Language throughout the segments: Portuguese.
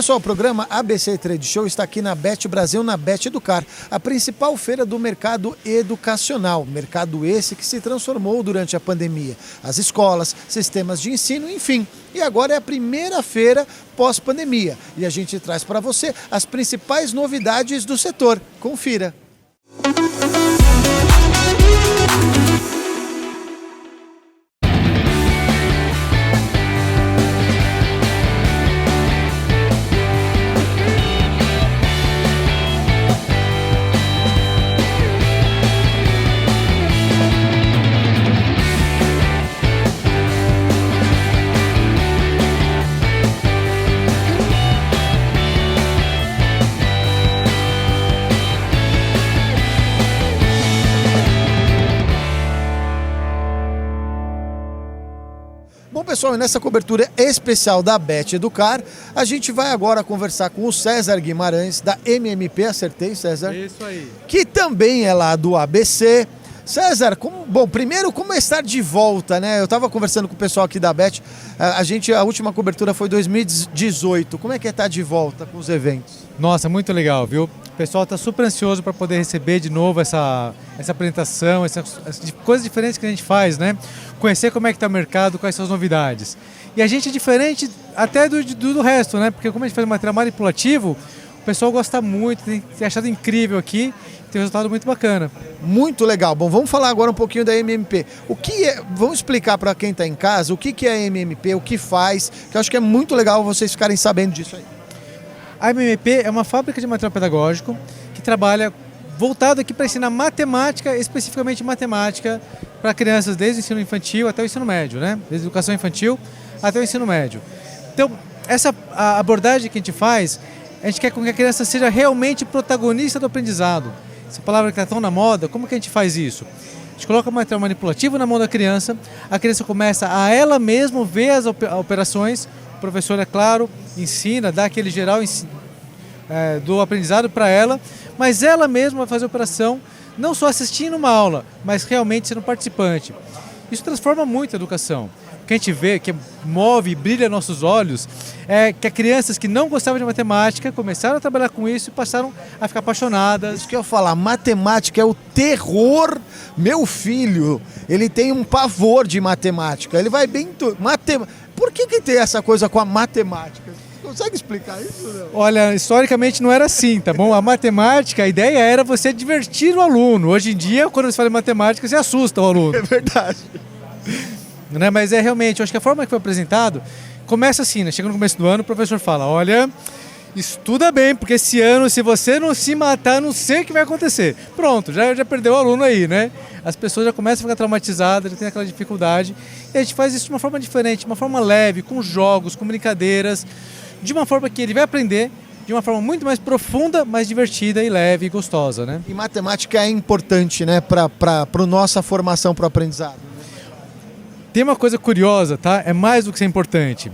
pessoal, o programa ABC Trade Show está aqui na Bet Brasil, na Bet Educar, a principal feira do mercado educacional. Mercado esse que se transformou durante a pandemia. As escolas, sistemas de ensino, enfim. E agora é a primeira feira pós-pandemia. E a gente traz para você as principais novidades do setor. Confira. Bom, pessoal, nessa cobertura especial da Bet Educar, a gente vai agora conversar com o César Guimarães, da MMP, acertei, César? Isso aí. Que também é lá do ABC. César, primeiro, como é estar de volta, né? Eu estava conversando com o pessoal aqui da Bet, a última cobertura foi 2018. Como é que é estar de volta com os eventos? Nossa, muito legal, viu? O pessoal está super ansioso para poder receber de novo essa apresentação, essas coisas diferentes que a gente faz, né? Conhecer como é que está o mercado, quais são as novidades. E a gente é diferente até do resto, né? Porque como a gente faz um material manipulativo, o pessoal gosta muito, tem achado incrível aqui, tem um resultado muito bacana. Muito legal. Bom, vamos falar agora um pouquinho da MMP. Vamos explicar para quem está em casa o que é a MMP, o que faz, que eu acho que é muito legal vocês ficarem sabendo disso aí. A MMP é uma fábrica de material pedagógico que trabalha voltado aqui para ensinar matemática, especificamente matemática, para crianças desde o ensino infantil até o ensino médio, né? Desde a educação infantil até o ensino médio. Então, a abordagem que a gente faz, a gente quer que a criança seja realmente protagonista do aprendizado. Essa palavra que está tão na moda, como que a gente faz isso? A gente coloca o material manipulativo na mão da criança, a criança começa a ela mesma ver as operações, o professor, é claro, ensina, dá aquele geral do aprendizado para ela, mas ela mesma vai fazer a operação, não só assistindo uma aula, mas realmente sendo participante. Isso transforma muito a educação. O que a gente vê, que move e brilha nossos olhos, é que as crianças que não gostavam de matemática começaram a trabalhar com isso e passaram a ficar apaixonadas. Isso que eu ia falar, matemática é o terror. Meu filho, ele tem um pavor de matemática, ele vai bem... Por que tem essa coisa com a matemática? Consegue explicar isso? Não? Olha, historicamente não era assim, tá bom? A matemática, a ideia era você divertir o aluno. Hoje em dia, quando você fala em matemática, você assusta o aluno. É verdade. Né? Mas é realmente, eu acho que a forma que foi apresentado, começa assim, né? Chega no começo do ano, o professor fala, olha, estuda bem, porque esse ano, se você não se matar, não sei o que vai acontecer. Pronto, já perdeu o aluno aí, né? As pessoas já começam a ficar traumatizadas, já tem aquela dificuldade. E a gente faz isso de uma forma diferente, de uma forma leve, com jogos, com brincadeiras, de uma forma que ele vai aprender de uma forma muito mais profunda, mais divertida e leve e gostosa, né? E matemática é importante, né, para a nossa formação, para o aprendizado. Tem uma coisa curiosa, tá? É mais do que ser importante.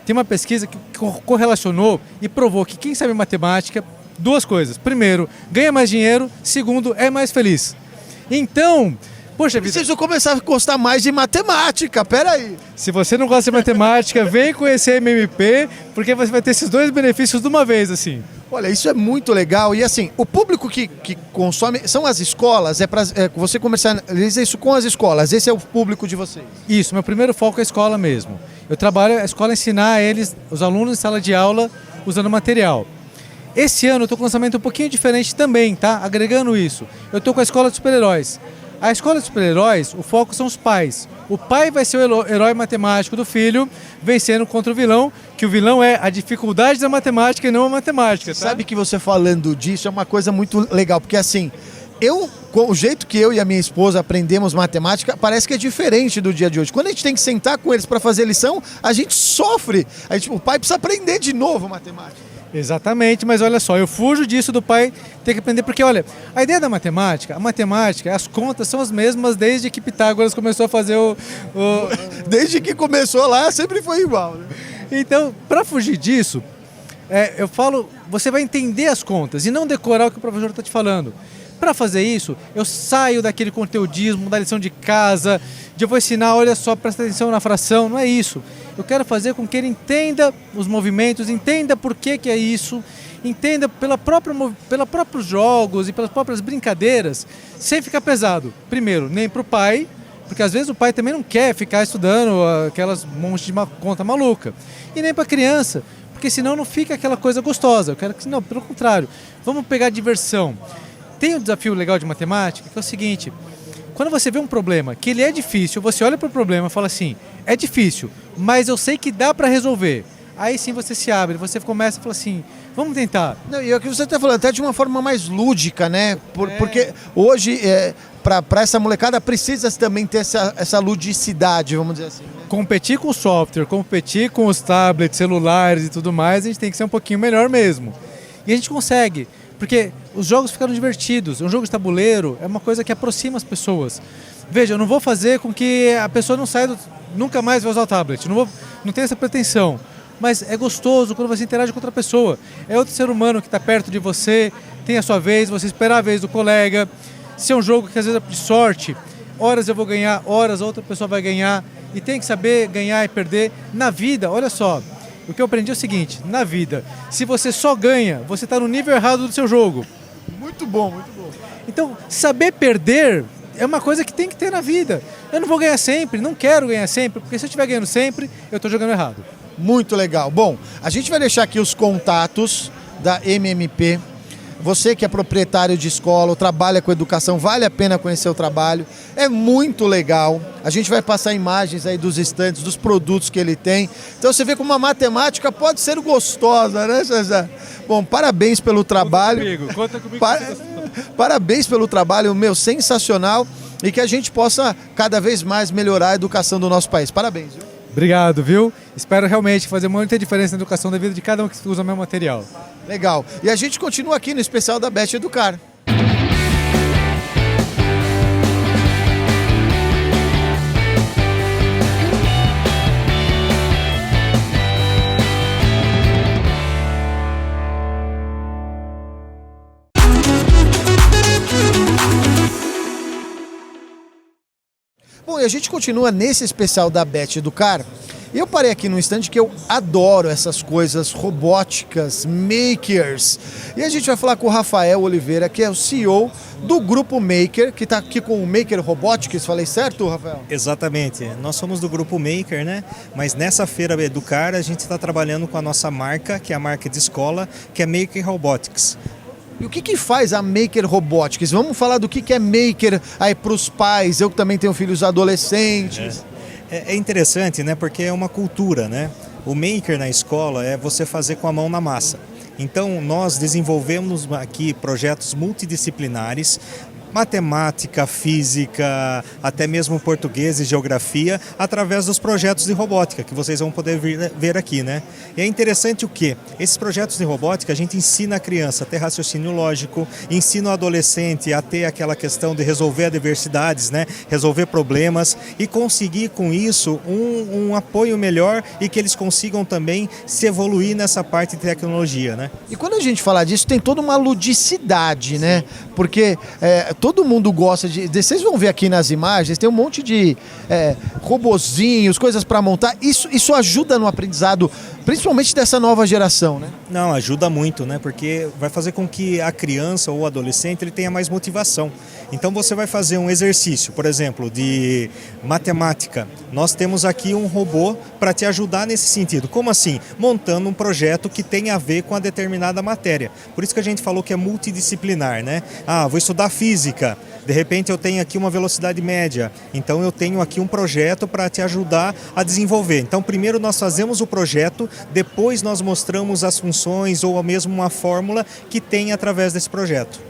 Tem uma pesquisa que correlacionou e provou que quem sabe matemática, duas coisas. Primeiro, ganha mais dinheiro. Segundo, é mais feliz. Então, poxa vida... Preciso começar a gostar mais de matemática, peraí. Se você não gosta de matemática, vem conhecer a MMP, porque você vai ter esses dois benefícios de uma vez, assim. Olha, isso é muito legal. E assim, o público que consome são as escolas, você comercializa isso com as escolas, esse é o público de vocês. Isso, meu primeiro foco é a escola mesmo. Eu trabalho a escola ensinar eles, os alunos em sala de aula, usando material. Esse ano eu estou com um lançamento um pouquinho diferente também, tá? Agregando isso. Eu estou com a escola de super-heróis. A escola de super-heróis, o foco são os pais. O pai vai ser o herói matemático do filho, vencendo contra o vilão, que o vilão é a dificuldade da matemática e não a matemática. Tá? Sabe que você falando disso é uma coisa muito legal, porque assim, o jeito que eu e a minha esposa aprendemos matemática parece que é diferente do dia de hoje. Quando a gente tem que sentar com eles para fazer lição, a gente sofre. O pai precisa aprender de novo matemática. Exatamente, mas olha só, eu fujo disso do pai ter que aprender, porque olha, a ideia da matemática, as contas são as mesmas desde que Pitágoras começou a fazer Desde que começou lá, sempre foi igual, né? Então, para fugir disso, eu falo, você vai entender as contas e não decorar o que o professor está te falando. Para fazer isso, eu saio daquele conteudismo, da lição de casa, de eu vou ensinar, olha só, presta atenção na fração, não é isso. Eu quero fazer com que ele entenda os movimentos, entenda por que é isso, entenda pelos próprios jogos e pelas próprias brincadeiras, sem ficar pesado. Primeiro, nem para o pai, porque às vezes o pai também não quer ficar estudando aquelas monte de conta maluca. E nem para a criança, porque senão não fica aquela coisa gostosa. Eu quero que, não, pelo contrário, vamos pegar diversão. Tem um desafio legal de matemática, que é o seguinte: quando você vê um problema que ele é difícil, você olha para o problema e fala assim, é difícil, mas eu sei que dá para resolver. Aí sim você se abre, você começa a falar assim, vamos tentar. Não, e é o que você está falando, até de uma forma mais lúdica, né? Porque hoje, para essa molecada, precisa também ter essa ludicidade, vamos dizer assim. Né? Competir com o software, competir com os tablets, celulares e tudo mais, a gente tem que ser um pouquinho melhor mesmo. E a gente consegue, porque os jogos ficaram divertidos. Um jogo de tabuleiro é uma coisa que aproxima as pessoas. Veja, eu não vou fazer com que a pessoa não saia, nunca mais vai usar o tablet. Não tenho essa pretensão. Mas é gostoso quando você interage com outra pessoa. É outro ser humano que está perto de você, tem a sua vez, você espera a vez do colega. Se é um jogo que às vezes é de sorte, horas eu vou ganhar, horas a outra pessoa vai ganhar. E tem que saber ganhar e perder. Na vida, olha só, o que eu aprendi é o seguinte: na vida, se você só ganha, você está no nível errado do seu jogo. Muito bom, muito bom. Então, saber perder é uma coisa que tem que ter na vida. Eu não vou ganhar sempre, não quero ganhar sempre, porque se eu estiver ganhando sempre, eu estou jogando errado. Muito legal. Bom, a gente vai deixar aqui os contatos da MMP. Você que é proprietário de escola ou trabalha com educação, vale a pena conhecer o trabalho. É muito legal. A gente vai passar imagens aí dos estandes, dos produtos que ele tem. Então você vê como a matemática pode ser gostosa, né, César? Bom, parabéns pelo trabalho. Conta comigo. Parabéns pelo trabalho, meu, sensacional. E que a gente possa cada vez mais melhorar a educação do nosso país. Parabéns, viu? Obrigado, viu? Espero realmente fazer muita diferença na educação da vida de cada um que usa o meu material. Legal. E a gente continua aqui no especial da Bet Educar. Bom, e a gente continua nesse especial da Bet Educar. E eu parei aqui no instante que eu adoro essas coisas robóticas, makers. E a gente vai falar com o Rafael Oliveira, que é o CEO do Grupo Maker, que está aqui com o Maker Robotics. Falei certo, Rafael? Exatamente. Nós somos do Grupo Maker, né? Mas nessa feira Educar, a gente está trabalhando com a nossa marca, que é a marca de escola, que é Maker Robotics. E o que faz a Maker Robotics? Vamos falar do que é Maker aí para os pais, eu que também tenho filhos adolescentes. É interessante, né? Porque é uma cultura, né? O Maker na escola é você fazer com a mão na massa. Então, nós desenvolvemos aqui projetos multidisciplinares, matemática, física, até mesmo português e geografia, através dos projetos de robótica, que vocês vão poder ver aqui, né? E é interessante o quê? Esses projetos de robótica, a gente ensina a criança a ter raciocínio lógico, ensina o adolescente a ter aquela questão de resolver adversidades, né? Resolver problemas e conseguir com isso um apoio melhor e que eles consigam também se evoluir nessa parte de tecnologia, né? E quando a gente fala disso, tem toda uma ludicidade, né? Porque todo mundo gosta de... Vocês vão ver aqui nas imagens, tem um monte de robozinhos, coisas para montar. Isso ajuda no aprendizado, principalmente dessa nova geração, né? Não, ajuda muito, né? Porque vai fazer com que a criança ou o adolescente ele tenha mais motivação. Então você vai fazer um exercício, por exemplo, de matemática. Nós temos aqui um robô para te ajudar nesse sentido. Como assim? Montando um projeto que tem a ver com a determinada matéria. Por isso que a gente falou que é multidisciplinar, né? Vou estudar física. De repente eu tenho aqui uma velocidade média, então eu tenho aqui um projeto para te ajudar a desenvolver. Então primeiro nós fazemos o projeto, depois nós mostramos as funções ou mesmo uma fórmula que tem através desse projeto.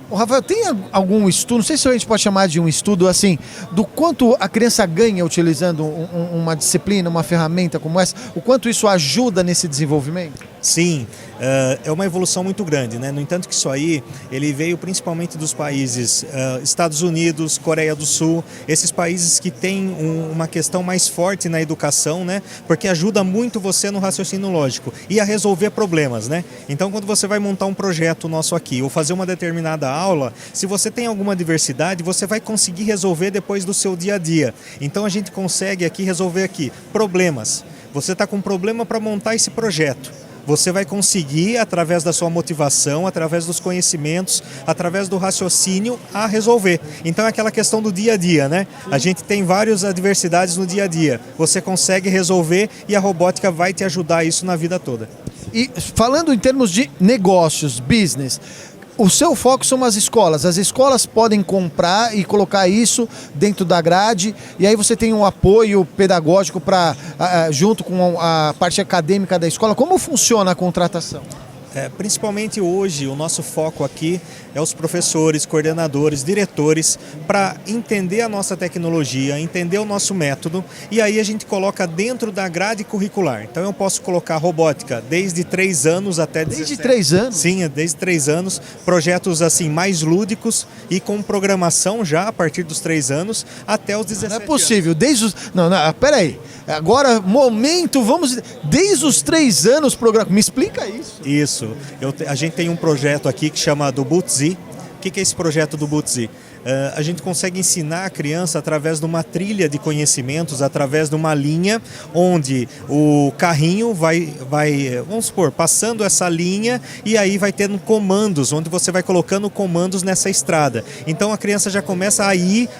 O Rafael, tem algum estudo, não sei se a gente pode chamar de um estudo assim, do quanto a criança ganha utilizando uma disciplina, uma ferramenta como essa, o quanto isso ajuda nesse desenvolvimento? Sim, é uma evolução muito grande, né? No entanto que isso aí, ele veio principalmente dos países Estados Unidos, Coreia do Sul, esses países que têm uma questão mais forte na educação, né? Porque ajuda muito você no raciocínio lógico e a resolver problemas, né? Então quando você vai montar um projeto nosso aqui ou fazer uma determinada aula, se você tem alguma diversidade, você vai conseguir resolver depois do seu dia a dia. Então a gente consegue aqui resolver aqui problemas. Você está com um problema para montar esse projeto. Você vai conseguir, através da sua motivação, através dos conhecimentos, através do raciocínio, a resolver. Então é aquela questão do dia a dia, né? A gente tem várias adversidades no dia a dia. Você consegue resolver e a robótica vai te ajudar isso na vida toda. E falando em termos de negócios, business, o seu foco são as escolas podem comprar e colocar isso dentro da grade e aí você tem um apoio pedagógico para junto com a parte acadêmica da escola. Como funciona a contratação? Principalmente hoje, o nosso foco aqui é os professores, coordenadores, diretores, para entender a nossa tecnologia, entender o nosso método, e aí a gente coloca dentro da grade curricular. Então eu posso colocar robótica desde 3 anos até 17. Desde 3 anos? Sim, desde 3 anos, projetos assim mais lúdicos e com programação já a partir dos 3 anos até os 17 Não é possível, desde os... Não, peraí, agora, momento, desde os 3 anos, programa... Me explica isso. Isso. A gente tem um projeto aqui que chama do Bootz. O que é esse projeto do Bootz? A gente consegue ensinar a criança através de uma trilha de conhecimentos, através de uma linha onde o carrinho vai, vamos supor, passando essa linha e aí vai tendo comandos, onde você vai colocando comandos nessa estrada. Então a criança já começa a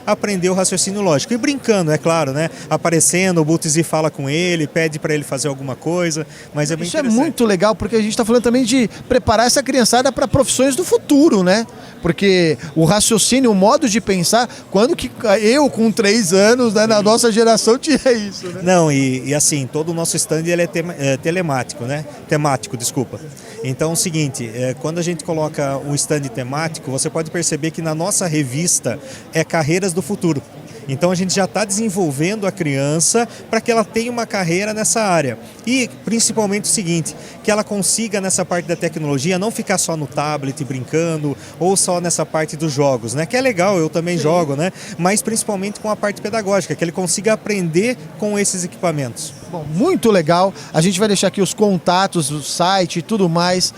aprender o raciocínio lógico. E brincando, é claro, né? Aparecendo, o Bootz fala com ele, pede para ele fazer alguma coisa, mas é bem interessante. Isso é muito legal, porque a gente está falando também de preparar essa criançada para profissões do futuro, né? Porque o raciocínio, o modo de pensar, quando que eu com 3 anos, né, na nossa geração tinha isso, né? Não, e assim, todo o nosso stand ele é telemático, né? Temático, desculpa. Então é o seguinte, quando a gente coloca um stand temático, você pode perceber que na nossa revista é Carreiras do Futuro. Então a gente já está desenvolvendo a criança para que ela tenha uma carreira nessa área. E principalmente o seguinte, que ela consiga nessa parte da tecnologia não ficar só no tablet brincando ou só nessa parte dos jogos, né? Que é legal, eu também jogo, né? Mas principalmente com a parte pedagógica, que ele consiga aprender com esses equipamentos. Bom, muito legal. A gente vai deixar aqui os contatos, o site e tudo mais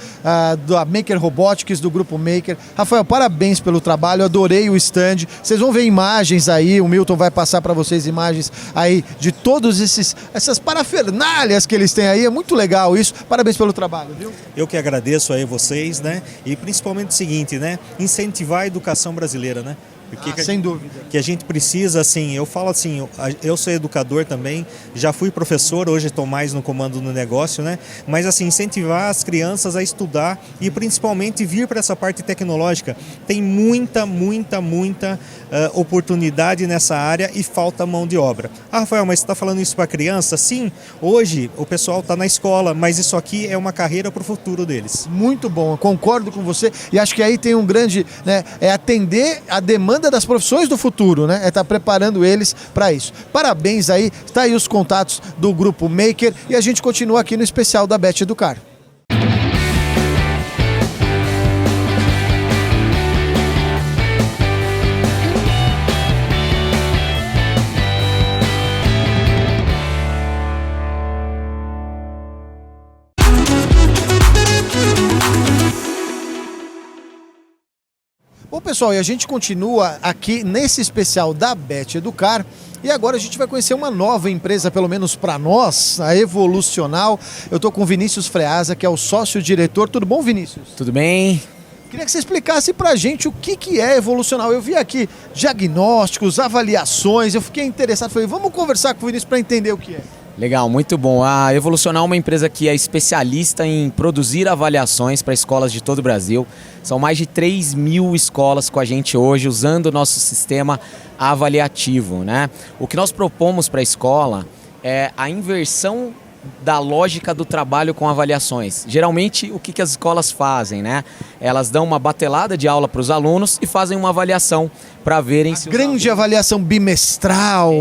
da Maker Robotics, do Grupo Maker. Rafael, parabéns pelo trabalho, adorei o stand. Vocês vão ver imagens aí, o Milton vai passar para vocês imagens aí de todos essas parafernálias que eles têm aí. É muito legal isso. Parabéns pelo trabalho, viu? Eu que agradeço aí vocês, né? E principalmente o seguinte, né? Incentivar a educação brasileira, né? Sem dúvida. Que a gente precisa, assim, eu falo assim, eu sou educador também, já fui professor, hoje estou mais no comando do negócio, né? Mas assim, incentivar as crianças a estudar e principalmente vir para essa parte tecnológica. Tem muita oportunidade nessa área e falta mão de obra. Ah, Rafael, mas você está falando isso para criança? Sim, hoje o pessoal está na escola, mas isso aqui é uma carreira para o futuro deles. Muito bom, eu concordo com você e acho que aí tem um grande, né, é atender a demanda das profissões do futuro, né? É estar preparando eles para isso. Parabéns aí, tá aí os contatos do Grupo Maker e a gente continua aqui no especial da Bet Educar. Bom, pessoal, e a gente continua aqui nesse especial da Bet Educar e agora a gente vai conhecer uma nova empresa, pelo menos para nós, a Evolucional. Eu estou com o Vinícius Freasa, que é o sócio-diretor. Tudo bom, Vinícius? Tudo bem? Queria que você explicasse para a gente o que é Evolucional. Eu vi aqui diagnósticos, avaliações, eu fiquei interessado, falei, vamos conversar com o Vinícius para entender o que é. Legal, muito bom. A Evolucional é uma empresa que é especialista em produzir avaliações para escolas de todo o Brasil. São mais de 3.000 escolas com a gente hoje, usando o nosso sistema avaliativo, né? O que nós propomos para a escola é a inversão da lógica do trabalho com avaliações. Geralmente, o que as escolas fazem, né? Elas dão uma batelada de aula para os alunos e fazem uma avaliação para verem se grande avaliação bimestral.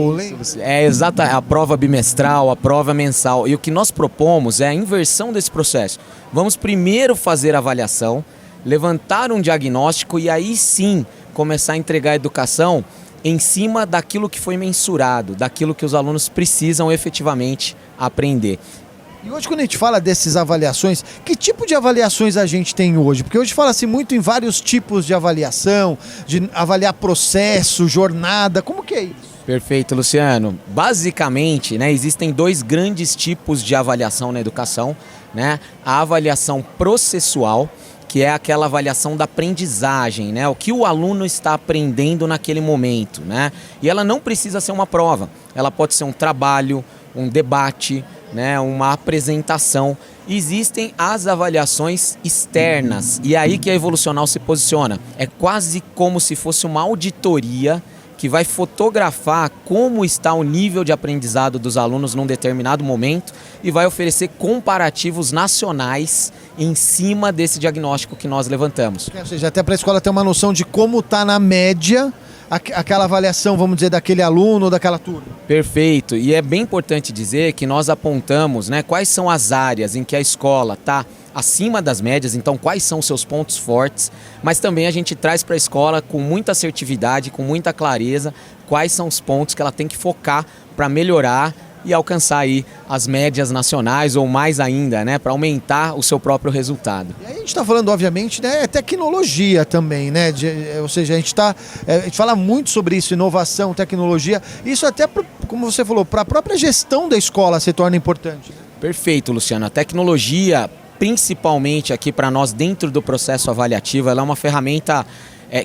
É exata, a prova bimestral, a prova mensal. E o que nós propomos é a inversão desse processo. Vamos primeiro fazer a avaliação, levantar um diagnóstico e aí sim começar a entregar a educação em cima daquilo que foi mensurado, daquilo que os alunos precisam efetivamente aprender. E hoje, quando a gente fala dessas avaliações, que tipo de avaliações a gente tem hoje? Porque hoje fala-se muito em vários tipos de avaliação, de avaliar processo, jornada, como que é isso? Perfeito, Luciano. Basicamente, né, existem dois grandes tipos de avaliação na educação, né? A avaliação processual, que é aquela avaliação da aprendizagem, né? O que o aluno está aprendendo naquele momento, né? E ela não precisa ser uma prova, ela pode ser um trabalho, um debate, né? Uma apresentação. Existem as avaliações externas, e é aí que a Evolucional se posiciona. É quase como se fosse uma auditoria que vai fotografar como está o nível de aprendizado dos alunos num determinado momento e vai oferecer comparativos nacionais em cima desse diagnóstico que nós levantamos. Ou seja, até para a escola ter uma noção de como está na média aquela avaliação, vamos dizer, daquele aluno ou daquela turma. Perfeito. E é bem importante dizer que nós apontamos, né, quais são as áreas em que a escola está acima das médias, então quais são os seus pontos fortes, mas também a gente traz para a escola com muita assertividade, com muita clareza, quais são os pontos que ela tem que focar para melhorar e alcançar aí as médias nacionais ou mais ainda, né, para aumentar o seu próprio resultado. E aí a gente está falando, obviamente, né, tecnologia também, né, ou seja, a gente fala muito sobre isso, inovação, tecnologia, isso até, como você falou, para a própria gestão da escola se torna importante. Perfeito, Luciano. A tecnologia, principalmente aqui para nós dentro do processo avaliativo, ela é uma ferramenta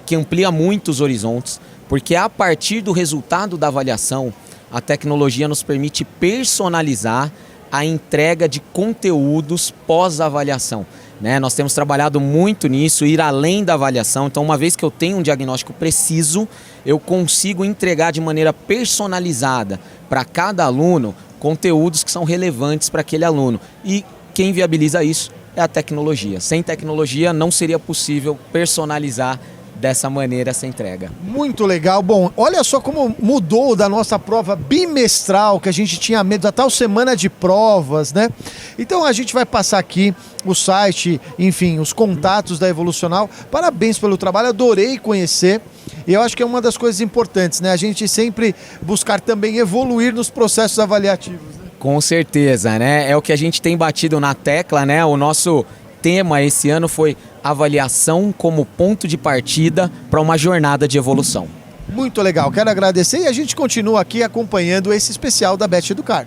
que amplia muito os horizontes, porque a partir do resultado da avaliação, a tecnologia nos permite personalizar a entrega de conteúdos pós-avaliação, né? Nós temos trabalhado muito nisso, ir além da avaliação. Então, uma vez que eu tenho um diagnóstico preciso, eu consigo entregar de maneira personalizada para cada aluno conteúdos que são relevantes para aquele aluno. E quem viabiliza isso é a tecnologia. Sem tecnologia não seria possível personalizar dessa maneira essa entrega. Muito legal. Bom, olha só como mudou da nossa prova bimestral, que a gente tinha medo da tal semana de provas, né? Então a gente vai passar aqui o site, enfim, os contatos da Evolucional. Parabéns pelo trabalho, adorei conhecer. E eu acho que é uma das coisas importantes, né? A gente sempre buscar também evoluir nos processos avaliativos, né? Com certeza, né? É o que a gente tem batido na tecla, né? O nosso tema esse ano foi avaliação como ponto de partida para uma jornada de evolução. Muito legal, quero agradecer e a gente continua aqui acompanhando esse especial da Bet Educar.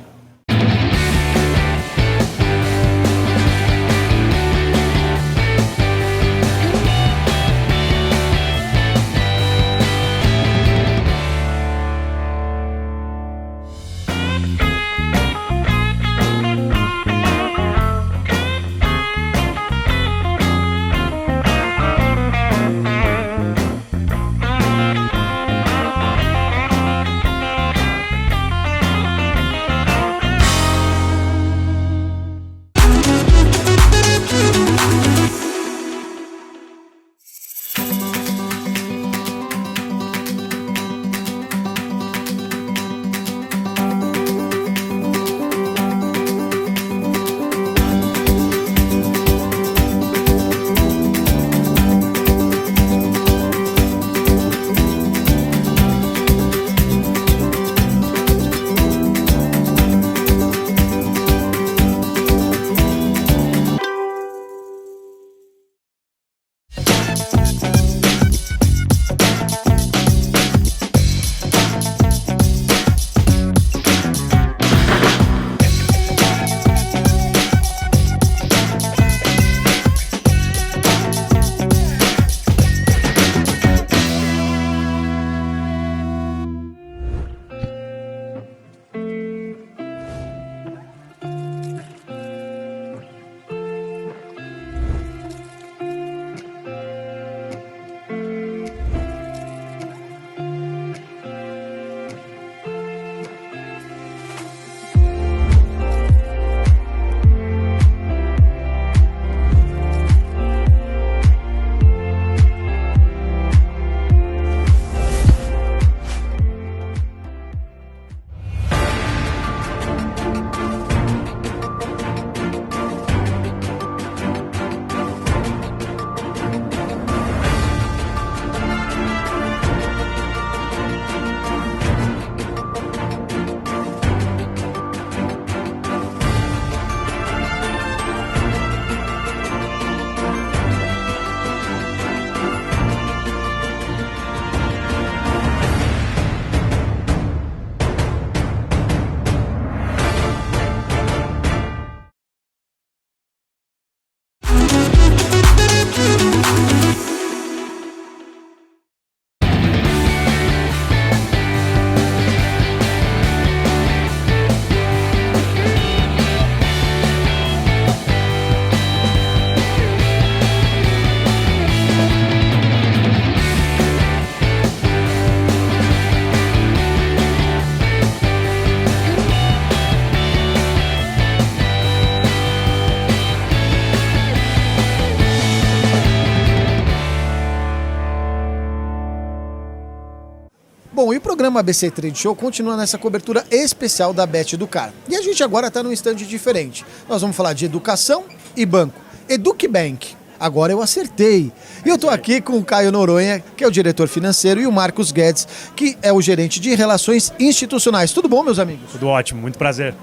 Bom, e o programa ABC Trade Show continua nessa cobertura especial da Bet Educar. E a gente agora está num instante diferente. Nós vamos falar de educação e banco. EducBank. Agora eu acertei. E eu estou aqui com o Caio Noronha, que é o diretor financeiro, e o Marcos Guedes, que é o gerente de relações institucionais. Tudo bom, meus amigos? Tudo ótimo, muito prazer.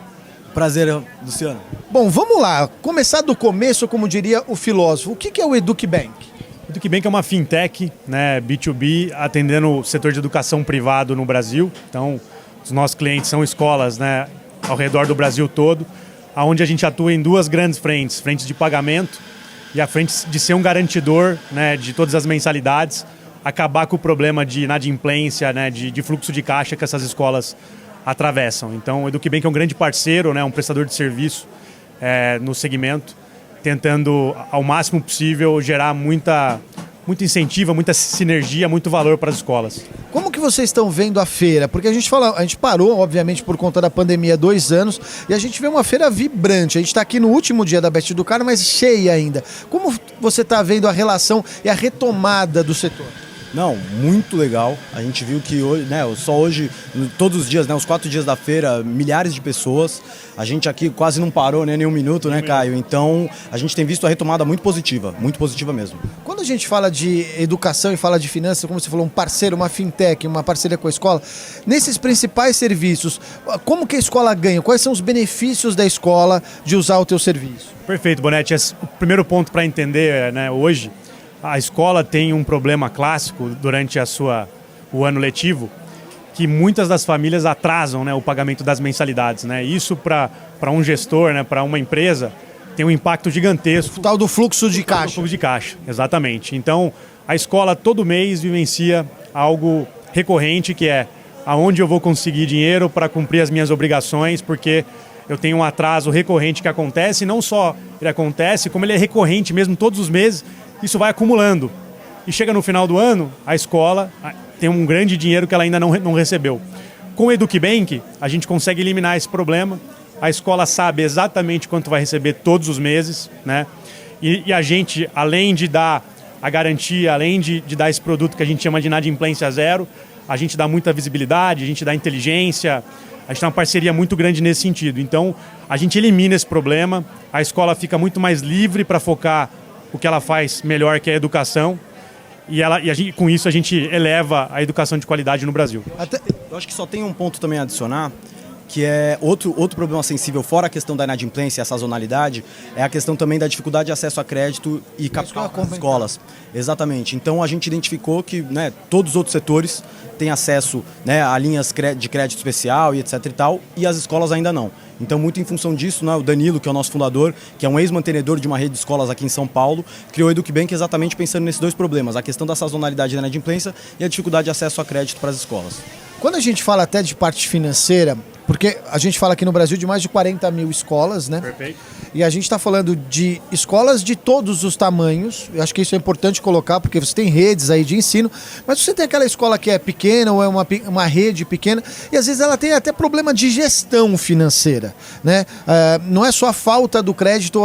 Prazer, Luciano. Bom, vamos lá. Começar do começo, como diria o filósofo. O que é o EducBank? O EducBank é uma fintech, né, B2B, atendendo o setor de educação privado no Brasil. Então, os nossos clientes são escolas, né, ao redor do Brasil todo, onde a gente atua em duas grandes frentes. Frente de pagamento e a frente de ser um garantidor, né, de todas as mensalidades, acabar com o problema de inadimplência, né, de fluxo de caixa que essas escolas atravessam. Então, o EducBank é um grande parceiro, né, um prestador de serviço no segmento, tentando ao máximo possível gerar muito incentivo, muita sinergia, muito valor para as escolas. Como que vocês estão vendo a feira? Porque a gente parou, obviamente, por conta da pandemia, 2 anos, e a gente vê uma feira vibrante. A gente está aqui no último dia da Bet Educar, mas cheia ainda. Como você está vendo a relação e a retomada do setor? Não, muito legal. A gente viu que hoje, né, só hoje, todos os dias, né, os 4 dias da feira, milhares de pessoas. A gente aqui quase não parou, né, nem um minuto, né, Caio? Então, a gente tem visto a retomada muito positiva mesmo. Quando a gente fala de educação e fala de finanças, como você falou, um parceiro, uma fintech, uma parceria com a escola, nesses principais serviços, como que a escola ganha? Quais são os benefícios da escola de usar o teu serviço? Perfeito, Bonetti. O primeiro ponto para entender, né, hoje, a escola tem um problema clássico durante o ano letivo, que muitas das famílias atrasam, né, o pagamento das mensalidades, né? Isso para um gestor, né, para uma empresa, tem um impacto gigantesco. O tal do fluxo de caixa. Fluxo de caixa, exatamente. Então, a escola todo mês vivencia algo recorrente, que é aonde eu vou conseguir dinheiro para cumprir as minhas obrigações, porque eu tenho um atraso recorrente que acontece, e não só ele acontece, como ele é recorrente mesmo todos os meses. Isso vai acumulando. E chega no final do ano, a escola tem um grande dinheiro que ela ainda não recebeu. Com o EducBank, a gente consegue eliminar esse problema. A escola sabe exatamente quanto vai receber todos os meses, né? E a gente, além de dar a garantia, além de dar esse produto que a gente chama de inadimplência zero, a gente dá muita visibilidade, a gente dá inteligência, a gente tem uma parceria muito grande nesse sentido. Então, a gente elimina esse problema, a escola fica muito mais livre para focar o que ela faz melhor, que é a educação, com isso a gente eleva a educação de qualidade no Brasil. Eu acho que só tem um ponto também a adicionar, que é outro problema sensível, fora a questão da inadimplência e a sazonalidade, é a questão também da dificuldade de acesso a crédito e capital nas escolas. Exatamente. Então a gente identificou que, né, todos os outros setores têm acesso, né, a linhas de crédito especial e etc e tal, e as escolas ainda não. Então, muito em função disso, né, o Danilo, que é o nosso fundador, que é um ex-mantenedor de uma rede de escolas aqui em São Paulo, criou o EducBank exatamente pensando nesses 2 problemas, a questão da sazonalidade e da inadimplência e a dificuldade de acesso a crédito para as escolas. Quando a gente fala até de parte financeira, porque a gente fala aqui no Brasil de mais de 40 mil escolas, né? Perfeito. E a gente está falando de escolas de todos os tamanhos. Eu acho que isso é importante colocar, porque você tem redes aí de ensino, mas você tem aquela escola que é pequena ou é uma rede pequena, e às vezes ela tem até problema de gestão financeira, né? Não é só a falta do crédito.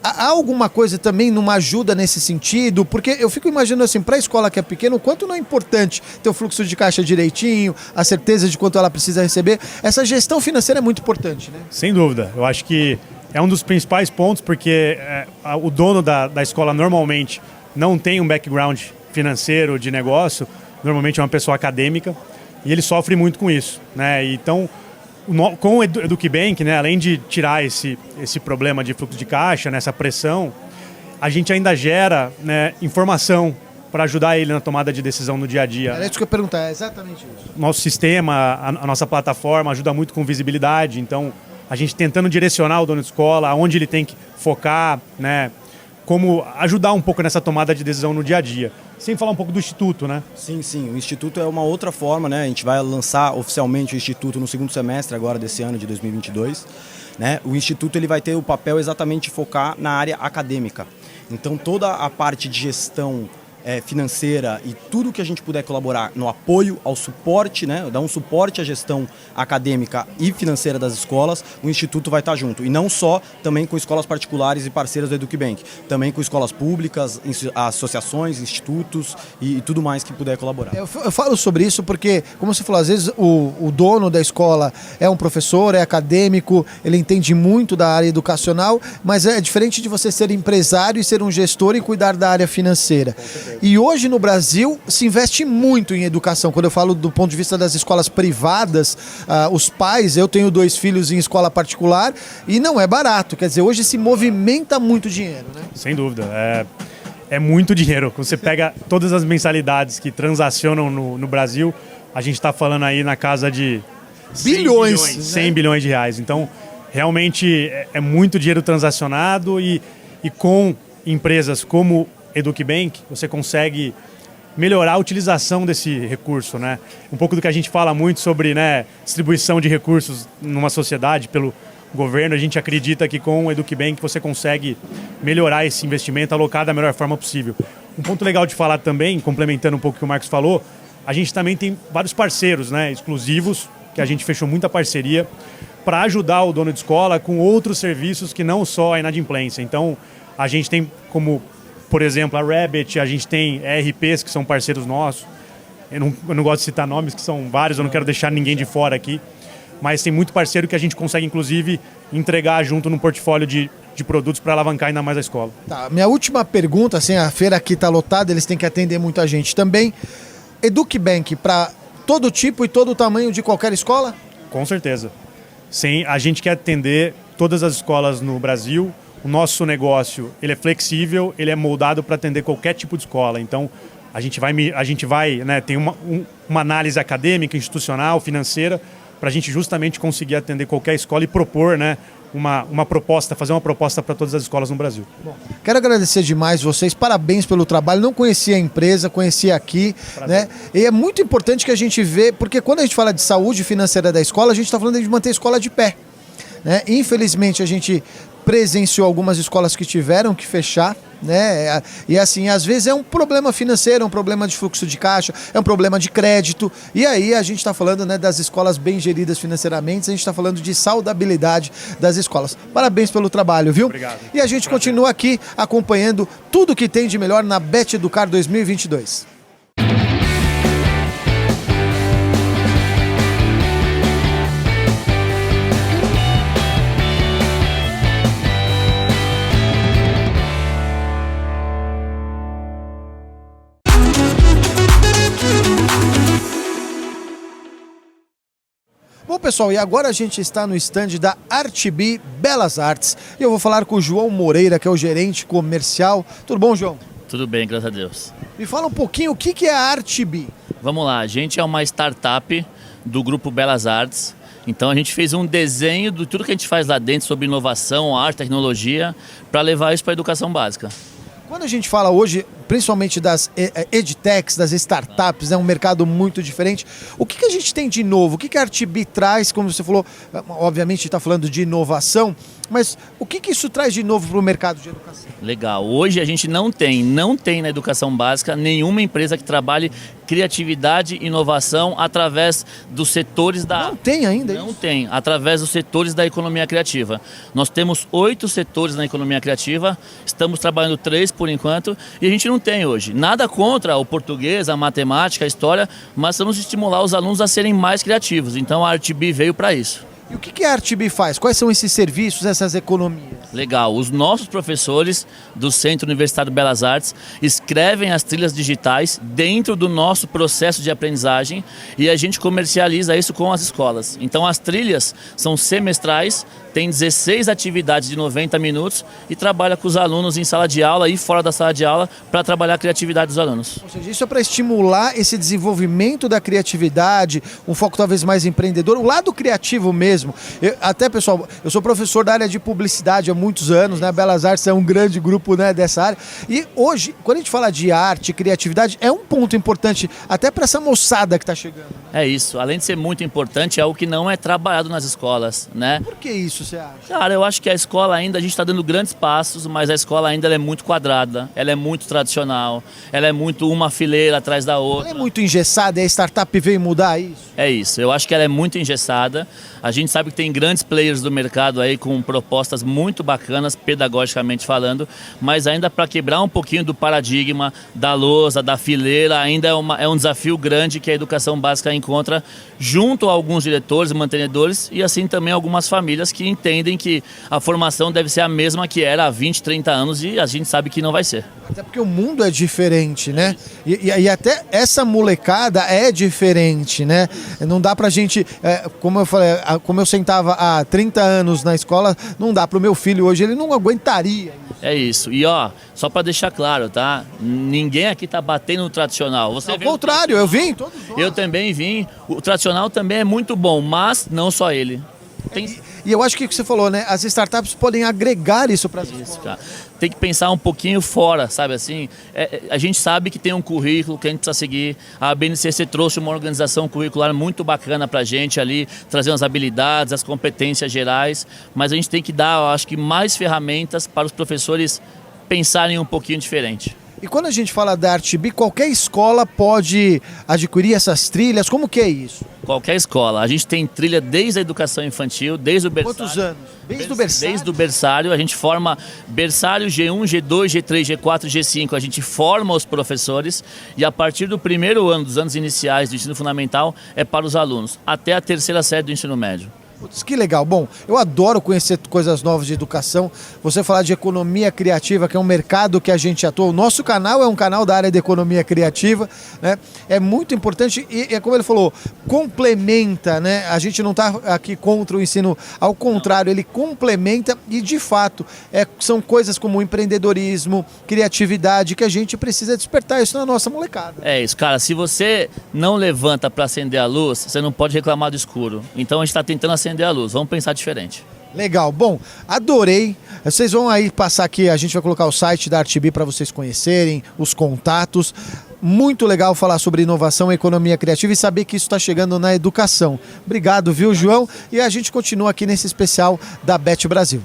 Há alguma coisa também, numa ajuda nesse sentido? Porque eu fico imaginando assim, para a escola que é pequena, o quanto não é importante ter o fluxo de caixa direitinho, a certeza de quanto ela precisa receber. Essa gestão financeira é muito importante, né? Sem dúvida. Eu acho que é um dos principais pontos, porque o dono da escola normalmente não tem um background financeiro de negócio, normalmente é uma pessoa acadêmica, e ele sofre muito com isso, né? Então, com o EducBank, né, além de tirar esse problema de fluxo de caixa, nessa pressão, a gente ainda gera, né, informação para ajudar ele na tomada de decisão no dia a dia. Era isso que eu ia perguntar, é exatamente isso. Nosso sistema, a nossa plataforma ajuda muito com visibilidade, então a gente tentando direcionar o dono de escola, aonde ele tem que focar, né, como ajudar um pouco nessa tomada de decisão no dia a dia. Sem falar um pouco do Instituto, né? Sim, o Instituto é uma outra forma, né? A gente vai lançar oficialmente o Instituto no 2º semestre agora desse ano de 2022. Né? O Instituto ele vai ter o papel exatamente de focar na área acadêmica. Então toda a parte de gestão financeira e tudo que a gente puder colaborar no apoio ao suporte, né, dar um suporte à gestão acadêmica e financeira das escolas, o Instituto vai estar junto. E não só também com escolas particulares e parceiras do EducBank, também com escolas públicas, associações, institutos e tudo mais que puder colaborar. Eu falo sobre isso porque, como você falou, às vezes o dono da escola é um professor, é acadêmico, ele entende muito da área educacional, mas é diferente de você ser empresário e ser um gestor e cuidar da área financeira. E hoje no Brasil se investe muito em educação. Quando eu falo do ponto de vista das escolas privadas, os pais, eu tenho 2 filhos em escola particular e não é barato. Quer dizer, hoje se movimenta muito dinheiro, né? Sem dúvida. É muito dinheiro. Você pega todas as mensalidades que transacionam no Brasil, a gente está falando aí na casa de 100 bilhões de reais. Então, realmente é muito dinheiro transacionado e com empresas como EducBank, você consegue melhorar a utilização desse recurso, né? Um pouco do que a gente fala muito sobre, né, distribuição de recursos numa sociedade pelo governo, a gente acredita que com o EducBank você consegue melhorar esse investimento, alocar da melhor forma possível. Um ponto legal de falar também, complementando um pouco o que o Marcos falou, a gente também tem vários parceiros, né, exclusivos, que a gente fechou muita parceria para ajudar o dono de escola com outros serviços que não só a inadimplência. Então, a gente tem como, por exemplo, a Rabbit, a gente tem ERPs que são parceiros nossos. Eu não gosto de citar nomes, que são vários, eu não quero deixar ninguém de fora aqui. Mas tem muito parceiro que a gente consegue, inclusive, entregar junto no portfólio de produtos para alavancar ainda mais a escola. Tá, minha última pergunta, assim, a feira aqui está lotada, eles têm que atender muita gente também. EducBank para todo tipo e todo tamanho de qualquer escola? Com certeza. Sim, a gente quer atender todas as escolas no Brasil. O nosso negócio, ele é flexível, ele é moldado para atender qualquer tipo de escola. Então, a gente vai, né, tem uma análise acadêmica, institucional, financeira, para a gente justamente conseguir atender qualquer escola e propor, né, uma proposta, fazer uma proposta para todas as escolas no Brasil. Bom, quero agradecer demais vocês, parabéns pelo trabalho. Não conhecia a empresa, conhecia aqui, né? E é muito importante que a gente vê, porque quando a gente fala de saúde financeira da escola, a gente está falando de manter a escola de pé, né? Infelizmente a gente presenciou algumas escolas que tiveram que fechar, né? E assim, às vezes é um problema financeiro, é um problema de fluxo de caixa, é um problema de crédito. E aí a gente está falando, né, das escolas bem geridas financeiramente, a gente está falando de saudabilidade das escolas. Parabéns pelo trabalho, viu? Obrigado. E a gente continua aqui acompanhando tudo que tem de melhor na Bet Educar 2022. Bom, pessoal, e agora a gente está no stand da Artbi Belas Artes e eu vou falar com o João Moreira, que é o gerente comercial. Tudo bom, João? Tudo bem, graças a Deus. Me fala um pouquinho o que é a Artbi. Vamos lá, a gente é uma startup do grupo Belas Artes. Então a gente fez um desenho de tudo que a gente faz lá dentro sobre inovação, arte, tecnologia, para levar isso para a educação básica. Quando a gente fala hoje, principalmente das edtechs, das startups, é um mercado muito diferente, o que a gente tem de novo? O que a Artbi traz, como você falou, obviamente está falando de inovação, mas o que isso traz de novo para o mercado de educação? Legal, hoje a gente não tem na educação básica nenhuma empresa que trabalhe criatividade e inovação através dos setores da... Não tem ainda Não isso? tem, através dos setores da economia criativa. Nós temos 8 setores na economia criativa, estamos trabalhando 3 por enquanto, e a gente não tem hoje. Nada contra o português, a matemática, a história, mas vamos estimular os alunos a serem mais criativos. Então a Artbi veio para isso. E o que a Artbi faz? Quais são esses serviços, essas economias? Legal, os nossos professores do Centro Universitário Belas Artes escrevem as trilhas digitais dentro do nosso processo de aprendizagem e a gente comercializa isso com as escolas. Então as trilhas são semestrais, tem 16 atividades de 90 minutos e trabalha com os alunos em sala de aula e fora da sala de aula para trabalhar a criatividade dos alunos. Ou seja, isso é para estimular esse desenvolvimento da criatividade, um foco talvez mais empreendedor, o lado criativo mesmo. Até, pessoal, eu sou professor da área de publicidade há muitos anos, né? Belas Artes é um grande grupo, né, dessa área. E hoje, quando a gente fala de arte, criatividade, é um ponto importante até para essa moçada que está chegando, né? É isso. Além de ser muito importante, é algo que não é trabalhado nas escolas, né? Por que isso, você acha? Cara, eu acho que a escola ainda, a gente está dando grandes passos, mas a escola ainda ela é muito quadrada, ela é muito tradicional, ela é muito uma fileira atrás da outra. Ela é muito engessada e a startup veio mudar isso? É isso, eu acho que ela é muito engessada. A gente sabe que tem grandes players do mercado aí com propostas muito bacanas, pedagogicamente falando, mas ainda para quebrar um pouquinho do paradigma da lousa, da fileira, ainda é um desafio grande que a educação básica encontra junto a alguns diretores, mantenedores e assim também algumas famílias que entendem que a formação deve ser a mesma que era há 20, 30 anos e a gente sabe que não vai ser. Até porque o mundo é diferente, né? E até essa molecada é diferente, né? Não dá pra gente, como eu falei, como eu sentava há 30 anos na escola, não dá pro meu filho hoje, ele não aguentaria isso. É isso. E ó, só para deixar claro, tá? Ninguém aqui tá batendo no tradicional. Você Ao contrário, eu vim, todos nós. Eu também vim. O tradicional também é muito bom, mas não só ele. E eu acho que você falou, né? As startups podem agregar isso para as escolas. Cara. Tem que pensar um pouquinho fora, sabe assim? A gente sabe que tem um currículo que a gente precisa seguir. A BNCC trouxe uma organização curricular muito bacana para a gente ali, trazendo as habilidades, as competências gerais, mas a gente tem que dar, eu acho que, mais ferramentas para os professores pensarem um pouquinho diferente. E quando a gente fala da Arte B, qualquer escola pode adquirir essas trilhas? Como que é isso? Qualquer escola. A gente tem trilha desde a educação infantil, desde o berçário. Quantos anos? Desde o berçário? Desde o berçário. A gente forma berçário G1, G2, G3, G4, G5. A gente forma os professores e a partir do primeiro ano, dos anos iniciais do ensino fundamental, é para os alunos, até a terceira série do ensino médio. Putz, que legal. Bom, eu adoro conhecer coisas novas de educação. Você falar de economia criativa, que é um mercado que a gente atua. O nosso canal é um canal da área de economia criativa, né? É muito importante e, como ele falou, complementa, né? A gente não está aqui contra o ensino, ao contrário, ele complementa e, de fato, são coisas como empreendedorismo, criatividade, que a gente precisa despertar isso na nossa molecada. É isso, cara. Se você não levanta para acender a luz, você não pode reclamar do escuro. Então a gente está tentando acender a luz, vamos pensar diferente. Legal, bom, adorei. Vocês vão aí passar aqui, a gente vai colocar o site da Arte B para vocês conhecerem, os contatos. Muito legal falar sobre inovação e economia criativa e saber que isso está chegando na educação. Obrigado, viu, João? E a gente continua aqui nesse especial da Bet Brasil.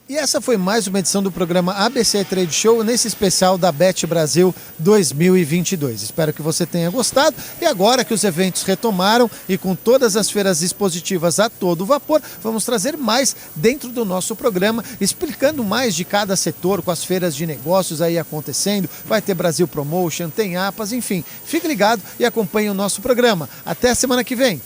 E essa foi mais uma edição do programa ABC Trade Show, nesse especial da Bet Brasil 2022. Espero que você tenha gostado. E agora que os eventos retomaram e com todas as feiras expositivas a todo vapor, vamos trazer mais dentro do nosso programa, explicando mais de cada setor, com as feiras de negócios aí acontecendo. Vai ter Brasil Promotion, tem APAS, enfim. Fique ligado e acompanhe o nosso programa. Até a semana que vem.